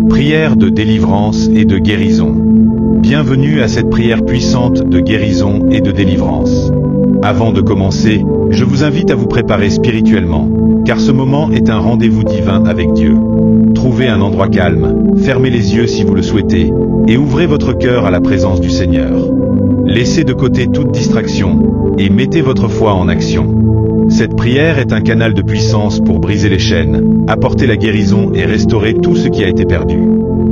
Prière de délivrance et de guérison. Bienvenue à cette prière puissante de guérison et de délivrance. Avant de commencer, je vous invite à vous préparer spirituellement, car ce moment est un rendez-vous divin avec Dieu. Trouvez un endroit calme, fermez les yeux si vous le souhaitez, et ouvrez votre cœur à la présence du Seigneur. Laissez de côté toute distraction, et mettez votre foi en action. Cette prière est un canal de puissance pour briser les chaînes, apporter la guérison et restaurer tout ce qui a été perdu.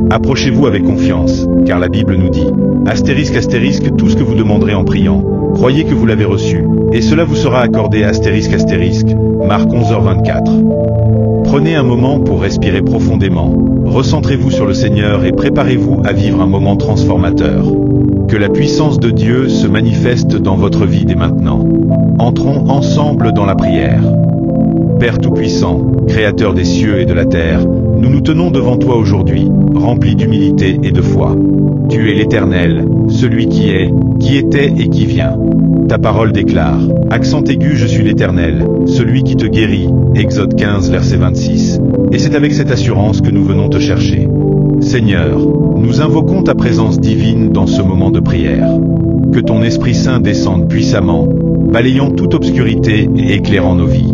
Approchez-vous avec confiance, car la Bible nous dit, astérisque astérisque, tout ce que vous demanderez en priant, croyez que vous l'avez reçu, et cela vous sera accordé astérisque astérisque, Marc 11h24. Prenez un moment pour respirer profondément, recentrez-vous sur le Seigneur et préparez-vous à vivre un moment transformateur. Que la puissance de Dieu se manifeste dans votre vie dès maintenant. Entrons ensemble dans la prière. Père Tout-Puissant, Créateur des cieux et de la terre, nous nous tenons devant toi aujourd'hui, remplis d'humilité et de foi. Tu es l'Éternel, celui qui est, qui était et qui vient. Ta parole déclare, accent aigu, je suis l'Éternel, celui qui te guérit, Exode 15 verset 26, et c'est avec cette assurance que nous venons te chercher. Seigneur, nous invoquons ta présence divine dans ce moment de prière. Que ton Esprit Saint descende puissamment, balayant toute obscurité et éclairant nos vies.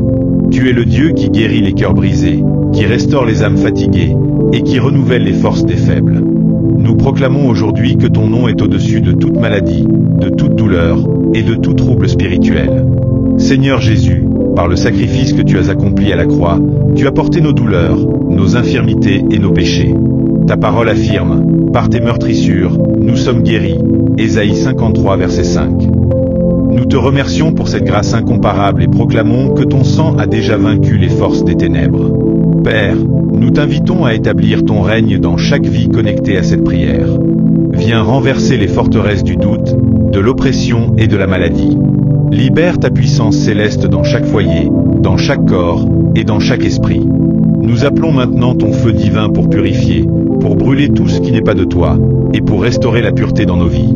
Tu es le Dieu qui guérit les cœurs brisés, qui restaure les âmes fatiguées, et qui renouvelle les forces des faibles. Nous proclamons aujourd'hui que ton nom est au-dessus de toute maladie, de toute douleur, et de tout trouble spirituel. Seigneur Jésus, par le sacrifice que tu as accompli à la croix, tu as porté nos douleurs, nos infirmités et nos péchés. Ta parole affirme, par tes meurtrissures, nous sommes guéris. Ésaïe 53 verset 5. Nous te remercions pour cette grâce incomparable et proclamons que ton sang a déjà vaincu les forces des ténèbres. Père, nous t'invitons à établir ton règne dans chaque vie connectée à cette prière. Viens renverser les forteresses du doute, de l'oppression et de la maladie. Libère ta puissance céleste dans chaque foyer, dans chaque corps et dans chaque esprit. Nous appelons maintenant ton feu divin pour purifier, pour brûler tout ce qui n'est pas de toi, et pour restaurer la pureté dans nos vies.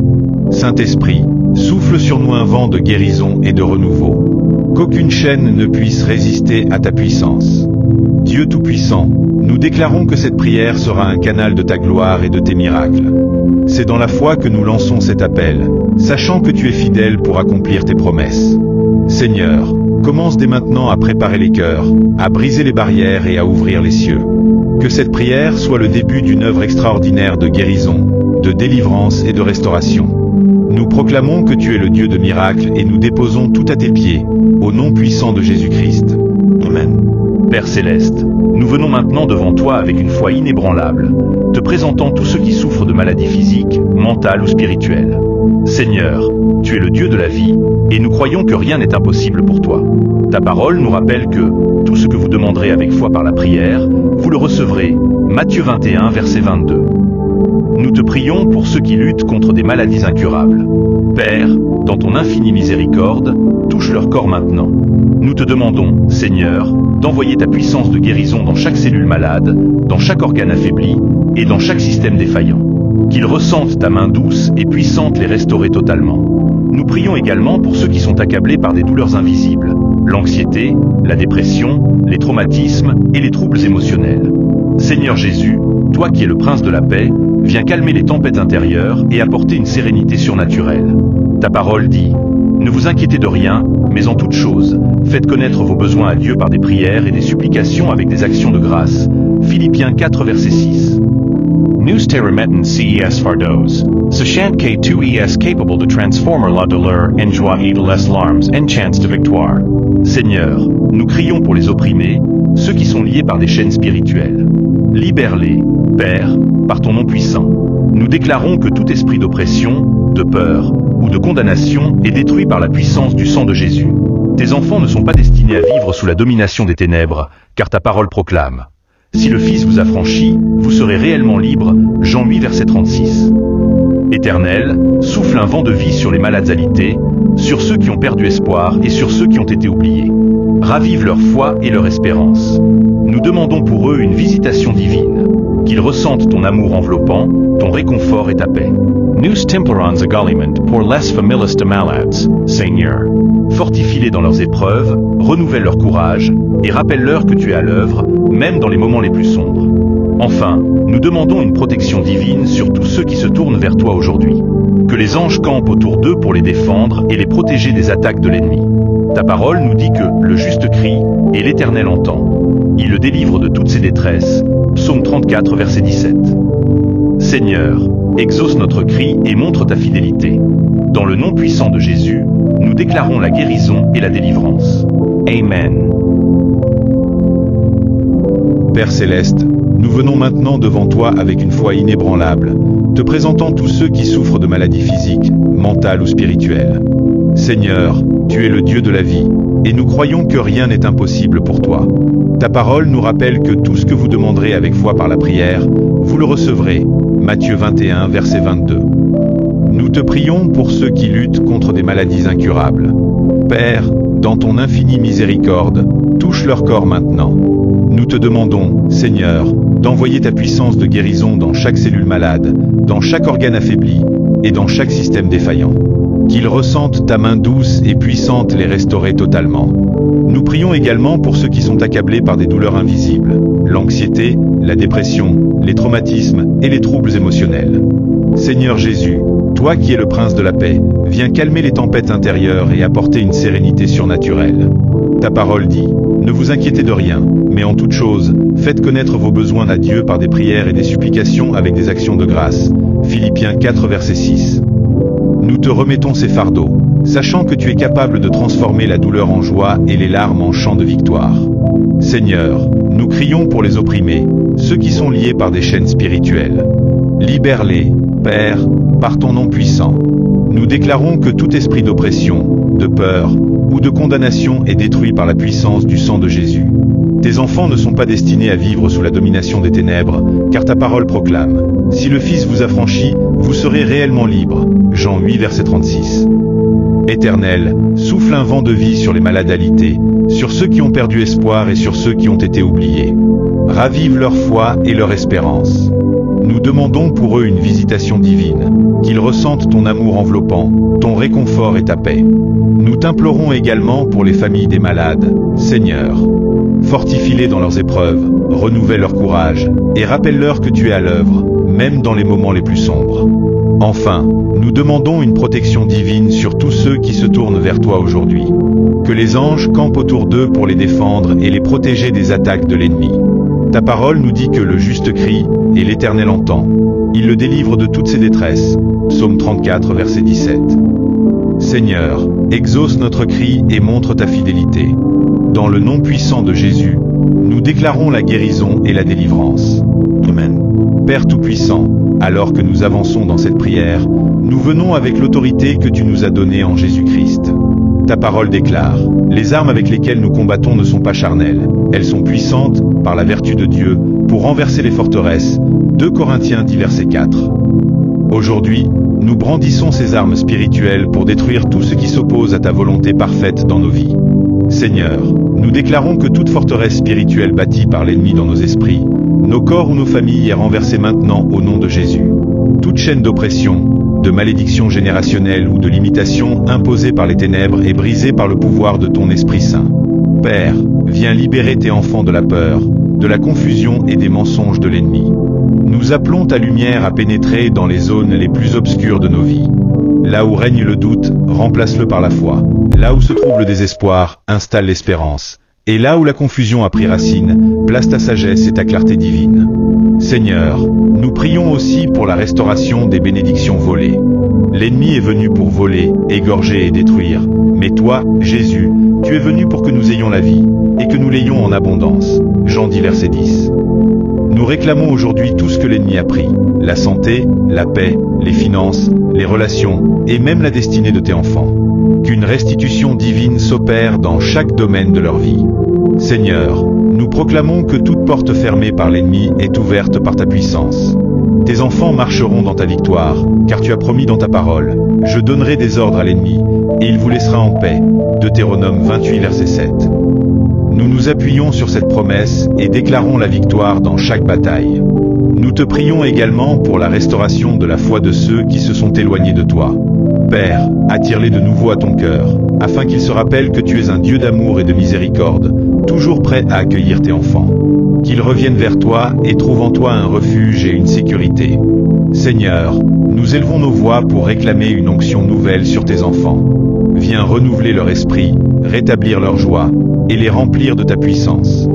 Saint-Esprit, souffle sur nous un vent de guérison et de renouveau. Qu'aucune chaîne ne puisse résister à ta puissance. Dieu Tout-Puissant, nous déclarons que cette prière sera un canal de ta gloire et de tes miracles. C'est dans la foi que nous lançons cet appel, sachant que tu es fidèle pour accomplir tes promesses. Seigneur, commence dès maintenant à préparer les cœurs, à briser les barrières et à ouvrir les cieux. Que cette prière soit le début d'une œuvre extraordinaire de guérison, de délivrance et de restauration. Nous proclamons que tu es le Dieu de miracles et nous déposons tout à tes pieds, au nom puissant de Jésus-Christ. Amen. Père Céleste, nous venons maintenant devant toi avec une foi inébranlable, te présentant tous ceux qui souffrent de maladies physiques, mentales ou spirituelles. Seigneur, tu es le Dieu de la vie, et nous croyons que rien n'est impossible pour toi. Ta parole nous rappelle que tout ce que vous demanderez avec foi par la prière, vous le recevrez. Matthieu 21 verset 22. Nous te prions pour ceux qui luttent contre des maladies incurables. Père, dans ton infinie miséricorde, touche leur corps maintenant. Nous te demandons, Seigneur, d'envoyer ta puissance de guérison dans chaque cellule malade, dans chaque organe affaibli et dans chaque système défaillant. Qu'ils ressentent ta main douce et puissante les restaurer totalement. Nous prions également pour ceux qui sont accablés par des douleurs invisibles, l'anxiété, la dépression, les traumatismes et les troubles émotionnels. Seigneur Jésus, toi qui es le prince de la paix, viens calmer les tempêtes intérieures et apporter une sérénité surnaturelle. Ta parole dit, ne vous inquiétez de rien, mais en toute chose, faites connaître vos besoins à Dieu par des prières et des supplications avec des actions de grâce. Philippiens 4 verset 6. Nous te remettons ces fardeaux, sachant que tu es capable de transformer la douleur en joie et de les larmes en chance de victoire. Seigneur, nous crions pour les opprimés, ceux qui sont liés par des chaînes spirituelles. Libère-les, Père, par ton nom puissant. Nous déclarons que tout esprit d'oppression, de peur ou de condamnation est détruit par la puissance du sang de Jésus. Tes enfants ne sont pas destinés à vivre sous la domination des ténèbres, car ta parole proclame. Si le Fils vous a franchi, vous serez réellement libre. Jean 8 verset 36. Éternel, souffle un vent de vie sur les malades alités, sur ceux qui ont perdu espoir et sur ceux qui ont été oubliés. Ravive leur foi et leur espérance. Nous demandons pour eux une visitation divine, qu'ils ressentent ton amour enveloppant, ton réconfort et ta paix. Nous templorons également pour les familles de malades, Seigneur. Fortifie-les dans leurs épreuves, renouvelle leur courage, et rappelle-leur que tu es à l'œuvre, même dans les moments les plus sombres. Enfin, nous demandons une protection divine sur tous ceux qui se tournent vers toi aujourd'hui. Que les anges campent autour d'eux pour les défendre et les protéger des attaques de l'ennemi. Ta parole nous dit que le juste crie et l'Éternel entend. Il le délivre de toutes ses détresses. Psaume 34, verset 17. Seigneur, exauce notre cri et montre ta fidélité. Dans le nom puissant de Jésus, nous déclarons la guérison et la délivrance. Amen. Père Céleste, nous venons maintenant devant toi avec une foi inébranlable, te présentant tous ceux qui souffrent de maladies physiques, mentales ou spirituelles. Seigneur, tu es le Dieu de la vie, et nous croyons que rien n'est impossible pour toi. Ta parole nous rappelle que tout ce que vous demanderez avec foi par la prière, vous le recevrez. Matthieu 21, verset 22. Nous te prions pour ceux qui luttent contre des maladies incurables. Père, dans ton infinie miséricorde, touche leur corps maintenant. Nous te demandons, Seigneur, d'envoyer ta puissance de guérison dans chaque cellule malade, dans chaque organe affaibli, et dans chaque système défaillant. Qu'ils ressentent ta main douce et puissante les restaurer totalement. Nous prions également pour ceux qui sont accablés par des douleurs invisibles, l'anxiété, la dépression, les traumatismes et les troubles émotionnels. Seigneur Jésus, toi qui es le prince de la paix, viens calmer les tempêtes intérieures et apporter une sérénité surnaturelle. Ta parole dit, ne vous inquiétez de rien, mais en toute chose, faites connaître vos besoins à Dieu par des prières et des supplications avec des actions de grâce. Philippiens 4, verset 6. Nous te remettons ces fardeaux, sachant que tu es capable de transformer la douleur en joie et les larmes en chants de victoire. Seigneur, nous crions pour les opprimés, ceux qui sont liés par des chaînes spirituelles. Libère-les, Père, par ton nom puissant. Nous déclarons que tout esprit d'oppression, de peur ou de condamnation est détruit par la puissance du sang de Jésus. Tes enfants ne sont pas destinés à vivre sous la domination des ténèbres, car ta parole proclame, « Si le Fils vous affranchit, vous serez réellement libres. » Jean 8, verset 36. Éternel, souffle un vent de vie sur les malades alités, sur ceux qui ont perdu espoir et sur ceux qui ont été oubliés. Ravive leur foi et leur espérance. Nous demandons pour eux une visitation divine, qu'ils ressentent ton amour enveloppant, ton réconfort et ta paix. Nous t'implorons également pour les familles des malades, Seigneur. Fortifie-les dans leurs épreuves, renouvelle leur courage, et rappelle-leur que tu es à l'œuvre, même dans les moments les plus sombres. Enfin, nous demandons une protection divine sur tous ceux qui se tournent vers toi aujourd'hui. Que les anges campent autour d'eux pour les défendre et les protéger des attaques de l'ennemi. Ta parole nous dit que le juste crie, et l'Éternel entend. Il le délivre de toutes ses détresses. Psaume 34, verset 17. Seigneur, exauce notre cri et montre ta fidélité. Dans le nom puissant de Jésus, nous déclarons la guérison et la délivrance. Amen. Père Tout-Puissant, alors que nous avançons dans cette prière, nous venons avec l'autorité que tu nous as donnée en Jésus-Christ. Ta parole déclare, « Les armes avec lesquelles nous combattons ne sont pas charnelles, elles sont puissantes, par la vertu de Dieu, pour renverser les forteresses. » 2 Corinthiens 10, verset 4. Aujourd'hui, nous brandissons ces armes spirituelles pour détruire tout ce qui s'oppose à ta volonté parfaite dans nos vies. Seigneur, nous déclarons que toute forteresse spirituelle bâtie par l'ennemi dans nos esprits, nos corps ou nos familles est renversée maintenant au nom de Jésus. Toute chaîne d'oppression, de malédiction générationnelle ou de limitation imposée par les ténèbres est brisée par le pouvoir de ton Esprit Saint. Père, viens libérer tes enfants de la peur, de la confusion et des mensonges de l'ennemi. Nous appelons ta lumière à pénétrer dans les zones les plus obscures de nos vies. Là où règne le doute, remplace-le par la foi. Là où se trouve le désespoir, installe l'espérance. Et là où la confusion a pris racine, place ta sagesse et ta clarté divine. Seigneur, nous prions aussi pour la restauration des bénédictions volées. L'ennemi est venu pour voler, égorger et détruire. Mais toi, Jésus, tu es venu pour que nous ayons la vie, et que nous l'ayons en abondance. Jean 10, verset 10. Nous réclamons aujourd'hui tout ce que l'ennemi a pris, la santé, la paix, les finances, les relations, et même la destinée de tes enfants. Qu'une restitution divine s'opère dans chaque domaine de leur vie. Seigneur, nous proclamons que toute porte fermée par l'ennemi est ouverte par ta puissance. Tes enfants marcheront dans ta victoire, car tu as promis dans ta parole, « Je donnerai des ordres à l'ennemi, et il vous laissera en paix. » Deutéronome 28, verset 7. Nous nous appuyons sur cette promesse et déclarons la victoire dans chaque bataille. nous te prions également pour la restauration de la foi de ceux qui se sont éloignés de toi. Père, attire-les de nouveau à ton cœur, afin qu'ils se rappellent que tu es un Dieu d'amour et de miséricorde, toujours prêt à accueillir tes enfants. Qu'ils reviennent vers toi et trouvent en toi un refuge et une sécurité. Seigneur, nous élevons nos voix pour réclamer une onction nouvelle sur tes enfants. Viens renouveler leur esprit, rétablir leur joie, et les remplir de ta puissance.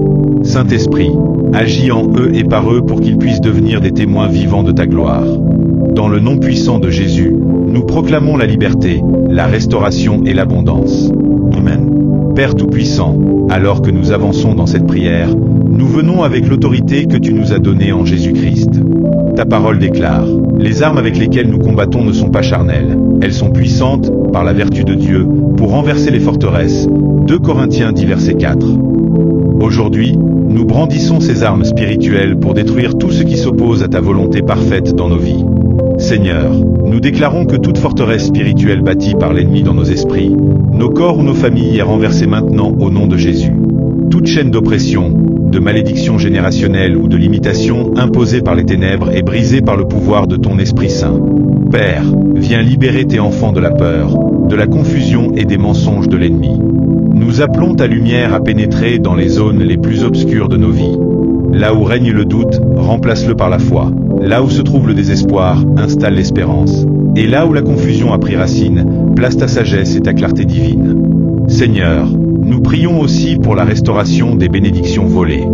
Saint-Esprit, agis en eux et par eux pour qu'ils puissent devenir des témoins vivants de ta gloire. Dans le nom puissant de Jésus, nous proclamons la liberté, la restauration et l'abondance. Amen. Père Tout-Puissant, alors que nous avançons dans cette prière, nous venons avec l'autorité que tu nous as donnée en Jésus-Christ. Ta parole déclare, « Les armes avec lesquelles nous combattons ne sont pas charnelles, elles sont puissantes, par la vertu de Dieu, pour renverser les forteresses. » 2 Corinthiens 10 verset 4. Aujourd'hui, nous brandissons ces armes spirituelles pour détruire tout ce qui s'oppose à ta volonté parfaite dans nos vies. Seigneur, nous déclarons que toute forteresse spirituelle bâtie par l'ennemi dans nos esprits, nos corps ou nos familles est renversée maintenant au nom de Jésus. Toute chaîne d'oppression, de malédiction générationnelle ou de limitation imposée par les ténèbres est brisée par le pouvoir de ton Esprit Saint. Père, viens libérer tes enfants de la peur, de la confusion et des mensonges de l'ennemi. Nous appelons ta lumière à pénétrer dans les zones les plus obscures de nos vies. Là où règne le doute, remplace-le par la foi. Là où se trouve le désespoir, installe l'espérance. Et là où la confusion a pris racine, place ta sagesse et ta clarté divine. Seigneur, nous prions aussi pour la restauration des bénédictions volées.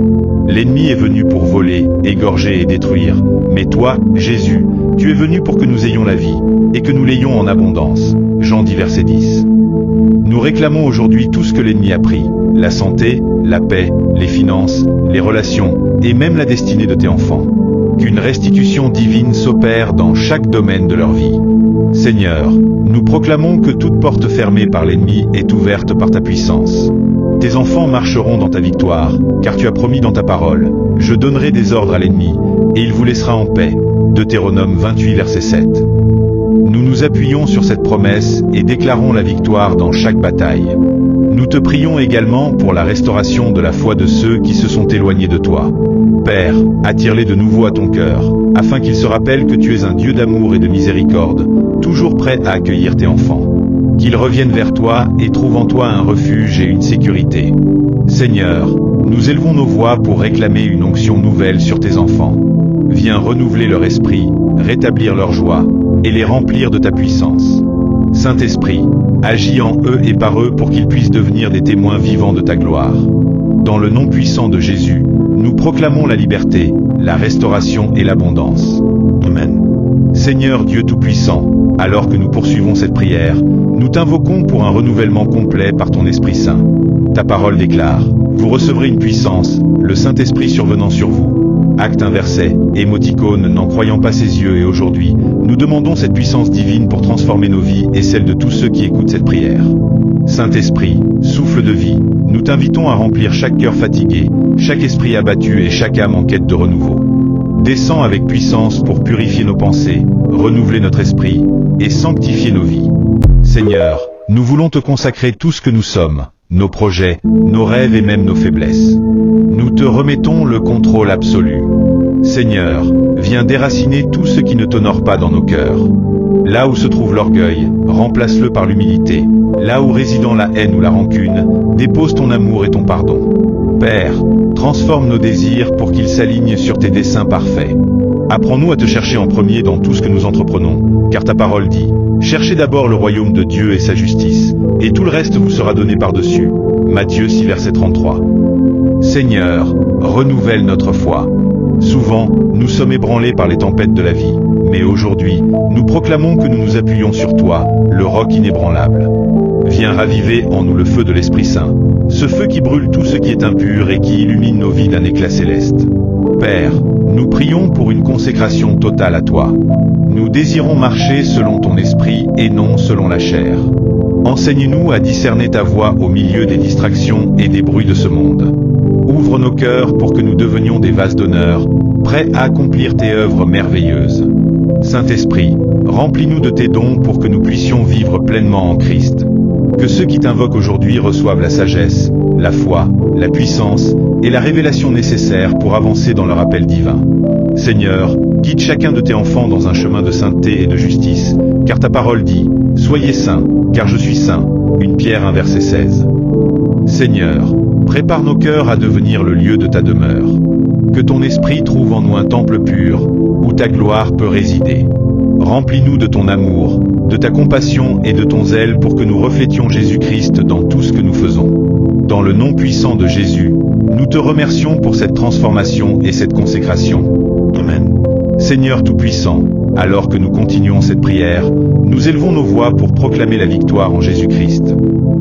L'ennemi est venu pour voler, égorger et détruire, mais toi, Jésus, tu es venu pour que nous ayons la vie, et que nous l'ayons en abondance. Jean 10 verset 10. Nous réclamons aujourd'hui tout ce que l'ennemi a pris, la santé, la paix, les finances, les relations, et même la destinée de tes enfants. Qu'une restitution divine s'opère dans chaque domaine de leur vie. Seigneur, nous proclamons que toute porte fermée par l'ennemi est ouverte par ta puissance. Tes enfants marcheront dans ta victoire, car tu as promis dans ta parole, « Je donnerai des ordres à l'ennemi, et il vous laissera en paix. » Deutéronome 28 verset 7. Nous nous appuyons sur cette promesse et déclarons la victoire dans chaque bataille. Nous te prions également pour la restauration de la foi de ceux qui se sont éloignés de toi. Père, attire-les de nouveau à ton cœur, afin qu'ils se rappellent que tu es un Dieu d'amour et de miséricorde, toujours prêt à accueillir tes enfants. Qu'ils reviennent vers toi et trouvent en toi un refuge et une sécurité. Seigneur, nous élevons nos voix pour réclamer une onction nouvelle sur tes enfants. Viens renouveler leur esprit, rétablir leur joie, et les remplir de ta puissance. Saint-Esprit, agis en eux et par eux pour qu'ils puissent devenir des témoins vivants de ta gloire. Dans le nom puissant de Jésus, nous proclamons la liberté, la restauration et l'abondance. Amen. Seigneur Dieu Tout-Puissant, alors que nous poursuivons cette prière, nous t'invoquons pour un renouvellement complet par ton Esprit Saint. Ta parole déclare, « Vous recevrez une puissance, le Saint-Esprit survenant sur vous. » Acte inversé, émoticône n'en croyant pas ses yeux et aujourd'hui, nous demandons cette puissance divine pour transformer nos vies et celles de tous ceux qui écoutent cette prière. Saint-Esprit, souffle de vie, nous t'invitons à remplir chaque cœur fatigué, chaque esprit abattu et chaque âme en quête de renouveau. Descends avec puissance pour purifier nos pensées, renouveler notre esprit et sanctifier nos vies. Seigneur, nous voulons te consacrer tout ce que nous sommes, nos projets, nos rêves et même nos faiblesses. Nous te remettons le contrôle absolu. Seigneur, viens déraciner tout ce qui ne t'honore pas dans nos cœurs. Là où se trouve l'orgueil, remplace-le par l'humilité. Là où résidant la haine ou la rancune, dépose ton amour et ton pardon. Père, transforme nos désirs pour qu'ils s'alignent sur tes desseins parfaits. Apprends-nous à te chercher en premier dans tout ce que nous entreprenons, car ta parole dit, « Cherchez d'abord le royaume de Dieu et sa justice, et tout le reste vous sera donné par-dessus. » Matthieu 6 verset 33. Seigneur, renouvelle notre foi. Souvent, nous sommes ébranlés par les tempêtes de la vie, mais aujourd'hui, nous proclamons que nous nous appuyons sur toi, le roc inébranlable. Viens raviver en nous le feu de l'Esprit Saint, ce feu qui brûle tout ce qui est impur et qui illumine nos vies d'un éclat céleste. Père, nous prions pour une consécration totale à toi. Nous désirons marcher selon ton esprit et non selon la chair. Enseigne-nous à discerner ta voix au milieu des distractions et des bruits de ce monde. Ouvre nos cœurs pour que nous devenions des vases d'honneur, prêts à accomplir tes œuvres merveilleuses. Saint-Esprit, remplis-nous de tes dons pour que nous puissions vivre pleinement en Christ. Que ceux qui t'invoquent aujourd'hui reçoivent la sagesse, la foi, la puissance et la révélation nécessaires pour avancer dans leur appel divin. Seigneur, guide chacun de tes enfants dans un chemin de sainteté et de justice, car ta parole dit « Soyez saints, car je suis saint ». 1 Pierre 1 verset 16. Seigneur, prépare nos cœurs à devenir le lieu de ta demeure. Que ton esprit trouve en nous un temple pur, où ta gloire peut résider. Remplis-nous de ton amour, de ta compassion et de ton zèle pour que nous reflétions Jésus-Christ dans tout ce que nous faisons. Dans le nom puissant de Jésus, nous te remercions pour cette transformation et cette consécration. Amen. Seigneur Tout-Puissant, alors que nous continuons cette prière, nous élevons nos voix pour proclamer la victoire en Jésus-Christ.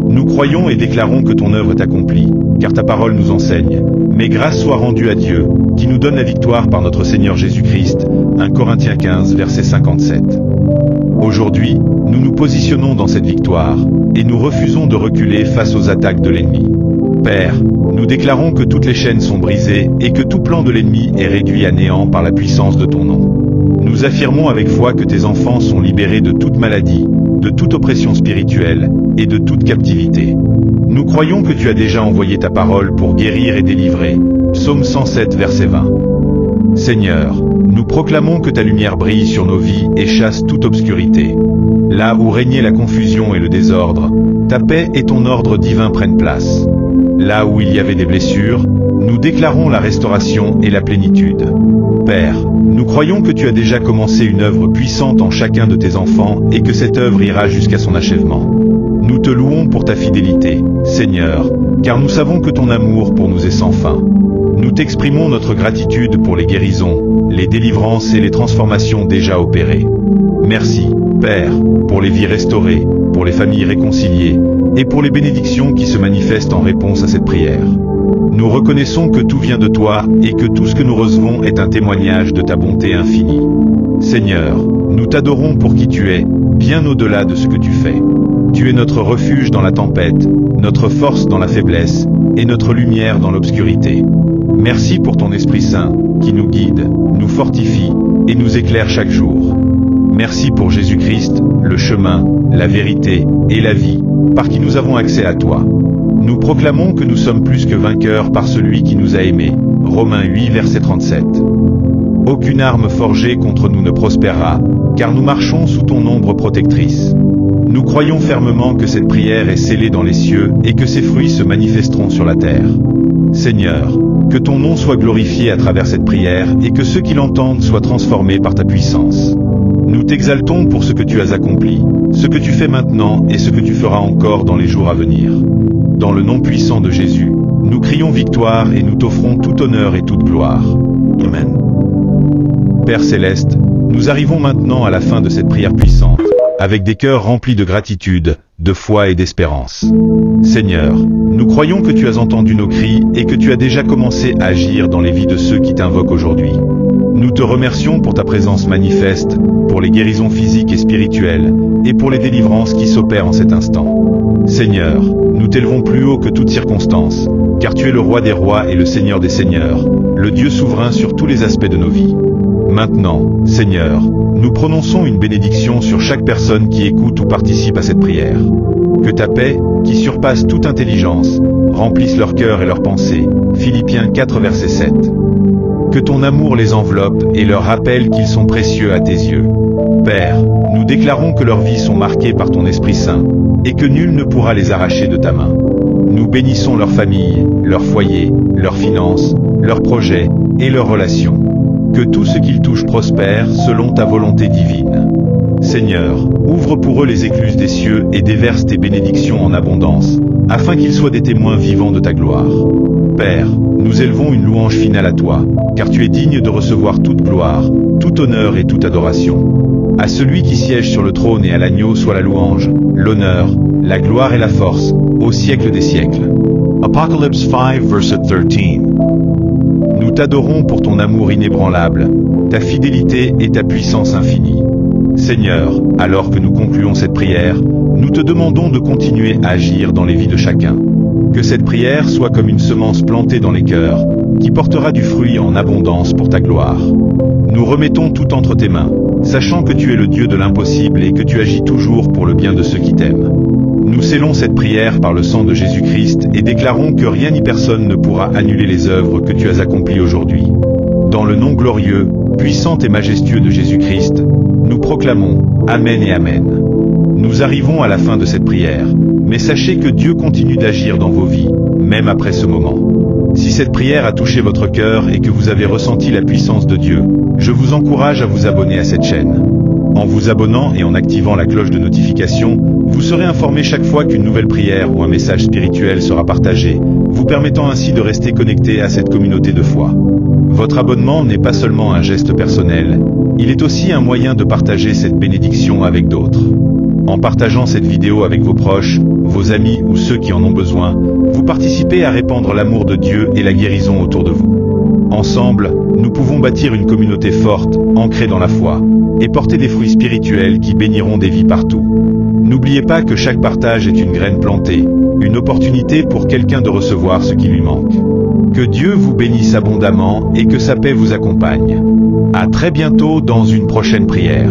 Nous croyons et déclarons que ton œuvre est accomplie, car ta parole nous enseigne. Mais grâce soit rendue à Dieu, qui nous donne la victoire par notre Seigneur Jésus-Christ. 1 Corinthiens 15, verset 57. Aujourd'hui, nous nous positionnons dans cette victoire, et nous refusons de reculer face aux attaques de l'ennemi. Père, nous déclarons que toutes les chaînes sont brisées, et que tout plan de l'ennemi est réduit à néant par la puissance de ton nom. Nous affirmons avec foi que tes enfants sont libérés de toute maladie, de toute oppression spirituelle, et de toute captivité. Nous croyons que tu as déjà envoyé ta parole pour guérir et délivrer. Psaume 107, verset 20. Seigneur, nous proclamons que ta lumière brille sur nos vies et chasse toute obscurité. Là où régnait la confusion et le désordre, ta paix et ton ordre divin prennent place. Là où il y avait des blessures, nous déclarons la restauration et la plénitude. Père, nous croyons que tu as déjà commencé une œuvre puissante en chacun de tes enfants et que cette œuvre ira jusqu'à son achèvement. Nous te louons pour ta fidélité, Seigneur, car nous savons que ton amour pour nous est sans fin. Nous t'exprimons notre gratitude pour les guérisons, les délivrances et les transformations déjà opérées. Merci, Père, pour les vies restaurées, pour les familles réconciliées, et pour les bénédictions qui se manifestent en réponse à cette prière. Nous reconnaissons que tout vient de toi et que tout ce que nous recevons est un témoignage de ta bonté infinie. Seigneur, nous t'adorons pour qui tu es, bien au-delà de ce que tu fais. Tu es notre refuge dans la tempête, notre force dans la faiblesse, et notre lumière dans l'obscurité. Merci pour ton Esprit Saint, qui nous guide, nous fortifie, et nous éclaire chaque jour. Merci pour Jésus-Christ, le chemin, la vérité, et la vie, par qui nous avons accès à toi. Nous proclamons que nous sommes plus que vainqueurs par celui qui nous a aimés. Romains 8, verset 37. Aucune arme forgée contre nous ne prospérera, car nous marchons sous ton ombre protectrice. Nous croyons fermement que cette prière est scellée dans les cieux et que ses fruits se manifesteront sur la terre. Seigneur, que ton nom soit glorifié à travers cette prière et que ceux qui l'entendent soient transformés par ta puissance. Nous t'exaltons pour ce que tu as accompli, ce que tu fais maintenant et ce que tu feras encore dans les jours à venir. Dans le nom puissant de Jésus, nous crions victoire et nous t'offrons tout honneur et toute gloire. Amen. Père Céleste, nous arrivons maintenant à la fin de cette prière puissante, avec des cœurs remplis de gratitude, de foi et d'espérance. Seigneur, nous croyons que tu as entendu nos cris et que tu as déjà commencé à agir dans les vies de ceux qui t'invoquent aujourd'hui. Nous te remercions pour ta présence manifeste, pour les guérisons physiques et spirituelles, et pour les délivrances qui s'opèrent en cet instant. Seigneur, nous t'élevons plus haut que toute circonstance, car tu es le roi des rois et le Seigneur des seigneurs, le Dieu souverain sur tous les aspects de nos vies. Maintenant, Seigneur, nous prononçons une bénédiction sur chaque personne qui écoute ou participe à cette prière. Que ta paix, qui surpasse toute intelligence, remplisse leur cœur et leurs pensées. Philippiens 4 verset 7. Que ton amour les enveloppe et leur rappelle qu'ils sont précieux à tes yeux. Père, nous déclarons que leurs vies sont marquées par ton Esprit Saint, et que nul ne pourra les arracher de ta main. Nous bénissons leurs familles, leurs foyers, leurs finances, leurs projets et leurs relations. Que tout ce qu'ils touchent prospère selon ta volonté divine. Seigneur, ouvre pour eux les écluses des cieux et déverse tes bénédictions en abondance, afin qu'ils soient des témoins vivants de ta gloire. Père, nous élevons une louange finale à toi, car tu es digne de recevoir toute gloire, tout honneur et toute adoration. À celui qui siège sur le trône et à l'agneau soit la louange, l'honneur, la gloire et la force, au siècle des siècles. Apocalypse 5 verset 13. Nous t'adorons pour ton amour inébranlable, ta fidélité et ta puissance infinie. Seigneur, alors que nous concluons cette prière, nous te demandons de continuer à agir dans les vies de chacun. Que cette prière soit comme une semence plantée dans les cœurs, qui portera du fruit en abondance pour ta gloire. Nous remettons tout entre tes mains, sachant que tu es le Dieu de l'impossible et que tu agis toujours pour le bien de ceux qui t'aiment. Nous scellons cette prière par le sang de Jésus-Christ et déclarons que rien ni personne ne pourra annuler les œuvres que tu as accomplies aujourd'hui. Dans le nom glorieux, puissant et majestueux de Jésus-Christ, nous proclamons Amen et Amen. Nous arrivons à la fin de cette prière, mais sachez que Dieu continue d'agir dans vos vies, même après ce moment. Si cette prière a touché votre cœur et que vous avez ressenti la puissance de Dieu, je vous encourage à vous abonner à cette chaîne. En vous abonnant et en activant la cloche de notification, vous serez informé chaque fois qu'une nouvelle prière ou un message spirituel sera partagé, vous permettant ainsi de rester connecté à cette communauté de foi. Votre abonnement n'est pas seulement un geste personnel, il est aussi un moyen de partager cette bénédiction avec d'autres. En partageant cette vidéo avec vos proches, vos amis ou ceux qui en ont besoin, vous participez à répandre l'amour de Dieu et la guérison autour de vous. Ensemble, nous pouvons bâtir une communauté forte, ancrée dans la foi, et porter des fruits spirituels qui béniront des vies partout. N'oubliez pas que chaque partage est une graine plantée, une opportunité pour quelqu'un de recevoir ce qui lui manque. Que Dieu vous bénisse abondamment et que sa paix vous accompagne. À très bientôt dans une prochaine prière.